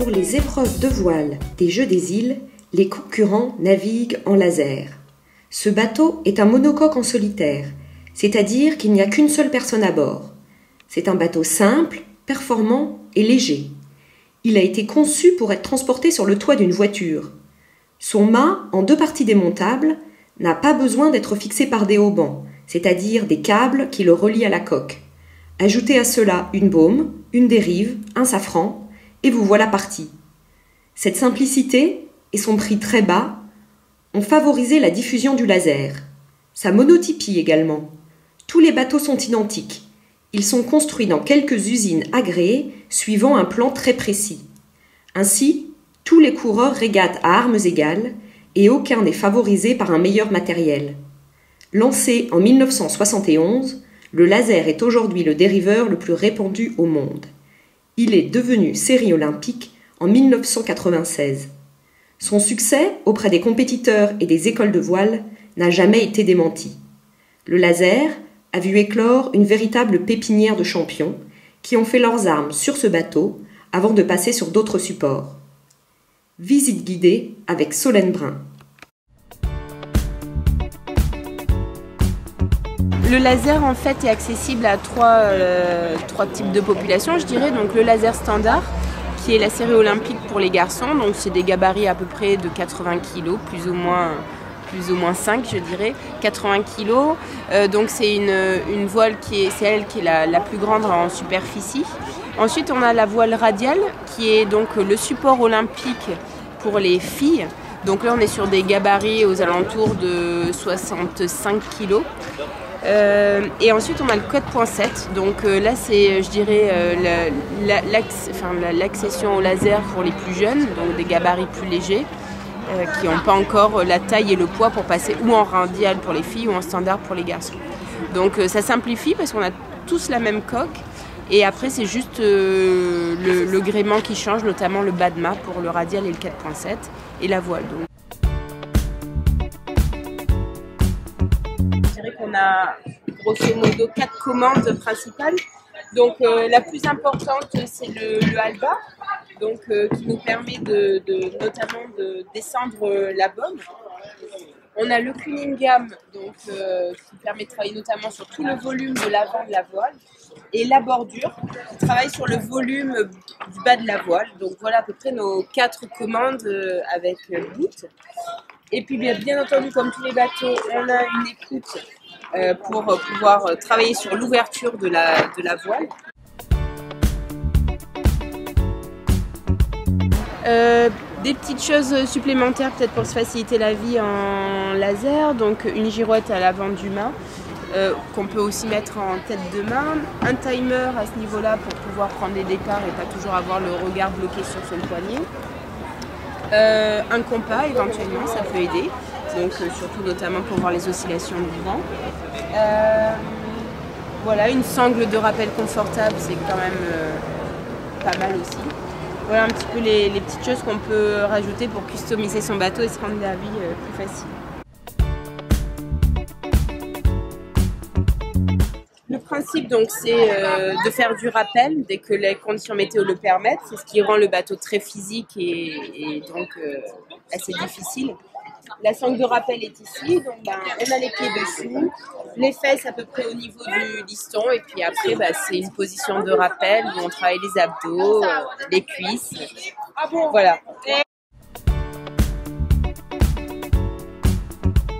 Pour les épreuves de voile des Jeux des îles, les concurrents naviguent en laser. Ce bateau est un monocoque en solitaire, c'est-à-dire qu'il n'y a qu'une seule personne à bord. C'est un bateau simple, performant et léger. Il a été conçu pour être transporté sur le toit d'une voiture. Son mât, en 2 parties démontables, n'a pas besoin d'être fixé par des haubans, c'est-à-dire des câbles qui le relient à la coque. Ajoutez à cela une baume, une dérive, un safran, et vous voilà parti. Cette simplicité et son prix très bas ont favorisé la diffusion du laser. Sa monotypie également. Tous les bateaux sont identiques. Ils sont construits dans quelques usines agréées suivant un plan très précis. Ainsi, tous les coureurs régatent à armes égales et aucun n'est favorisé par un meilleur matériel. Lancé en 1971, le laser est aujourd'hui le dériveur le plus répandu au monde. Il est devenu série olympique en 1996. Son succès auprès des compétiteurs et des écoles de voile n'a jamais été démenti. Le laser a vu éclore une véritable pépinière de champions qui ont fait leurs armes sur ce bateau avant de passer sur d'autres supports. Visite guidée avec Solène Brun. Le laser en fait est accessible à trois types de population, je dirais. Donc le laser standard, qui est la série olympique pour les garçons, donc c'est des gabarits à peu près de 80 kg, plus ou moins 5 je dirais, 80 kg. Donc c'est une voile c'est elle qui est la plus grande en superficie. Ensuite on a la voile radiale qui est donc le support olympique pour les filles. Donc là on est sur des gabarits aux alentours de 65 kg. Et ensuite on a le 4.7, donc là c'est je dirais l'accession au laser pour les plus jeunes, donc des gabarits plus légers qui n'ont pas encore la taille et le poids pour passer ou en radial pour les filles ou en standard pour les garçons. Donc ça simplifie parce qu'on a tous la même coque et après c'est juste le gréement qui change, notamment le bas de mât pour le radial et le 4.7 et la voile. Donc. On a grosso modo 4 commandes principales. Donc la plus importante c'est le halba, donc qui nous permet notamment de descendre la baume. On a le Cunningham, donc qui permet de travailler notamment sur tout le volume de l'avant de la voile, et la bordure qui travaille sur le volume du bas de la voile. Donc voilà à peu près nos 4 commandes avec bout. Et puis bien entendu, comme tous les bateaux, on a une écoute pour pouvoir travailler sur l'ouverture de la voile. Des petites choses supplémentaires peut-être pour se faciliter la vie en laser, donc une girouette à l'avant du mât qu'on peut aussi mettre en tête de main, un timer à ce niveau-là pour pouvoir prendre les départs et pas toujours avoir le regard bloqué sur son poignet, un compas éventuellement, ça peut aider. Donc surtout notamment pour voir les oscillations du vent. Voilà, une sangle de rappel confortable, c'est quand même pas mal aussi. Voilà un petit peu les petites choses qu'on peut rajouter pour customiser son bateau et se rendre la vie plus facile. Le principe donc c'est de faire du rappel dès que les conditions météo le permettent. C'est ce qui rend le bateau très physique et donc assez difficile. La sangle de rappel est ici, donc on a les pieds dessous, les fesses à peu près au niveau du liston, et puis après c'est une position de rappel où on travaille les abdos, les cuisses, voilà.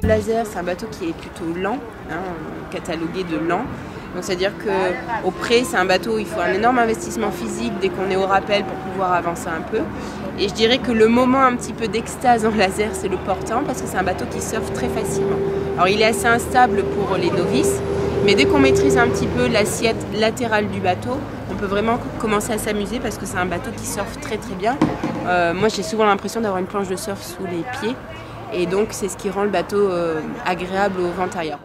Le laser, c'est un bateau qui est plutôt lent, catalogué de lent. Donc c'est-à-dire qu'au pré, c'est un bateau où il faut un énorme investissement physique dès qu'on est au rappel pour pouvoir avancer un peu. Et je dirais que le moment un petit peu d'extase en laser, c'est le portant parce que c'est un bateau qui surfe très facilement. Alors il est assez instable pour les novices, mais dès qu'on maîtrise un petit peu l'assiette latérale du bateau, on peut vraiment commencer à s'amuser parce que c'est un bateau qui surfe très très bien. Moi j'ai souvent l'impression d'avoir une planche de surf sous les pieds et donc c'est ce qui rend le bateau agréable au vent arrière.